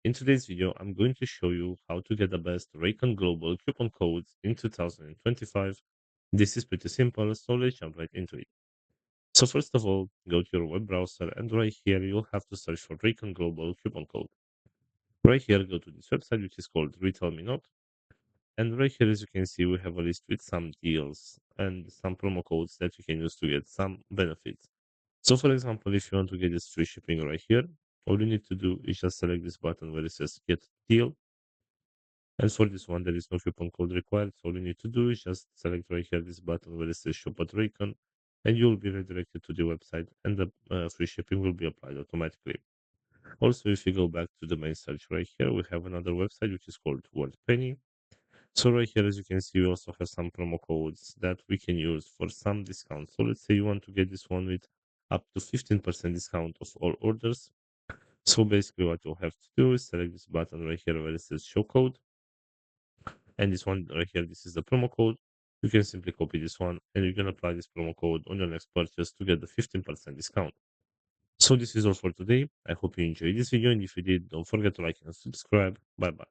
In today's video, I'm going to show you how to get the best Raycon Global coupon codes in 2025. This is pretty simple, so let's jump right into it. So first of all, go to your web browser and right here you'll have to search for Raycon Global coupon code. Right here, go to this website which is called Retail Me Not. And right here, as you can see, we have a list with some deals and some promo codes that you can use to get some benefits. So for example, if you want to get this free shipping right here, all you need to do is just select this button where it says Get Deal. And for this one, there is no coupon code required. So all you need to do is just select right here this button where it says Shop at Raycon, and you'll be redirected to the website, and the free shipping will be applied automatically. Also, if you go back to the main search right here, we have another website which is called World Penny. So right here, as you can see, we also have some promo codes that we can use for some discounts. So let's say you want to get this one with up to 15% discount of all orders. So basically what you'll have to do is select this button right here where it says show code. And this one right here, this is the promo code. You can simply copy this one and you can apply this promo code on your next purchase to get the 15% discount. So this is all for today. I hope you enjoyed this video, and if you did, don't forget to like and subscribe. Bye bye.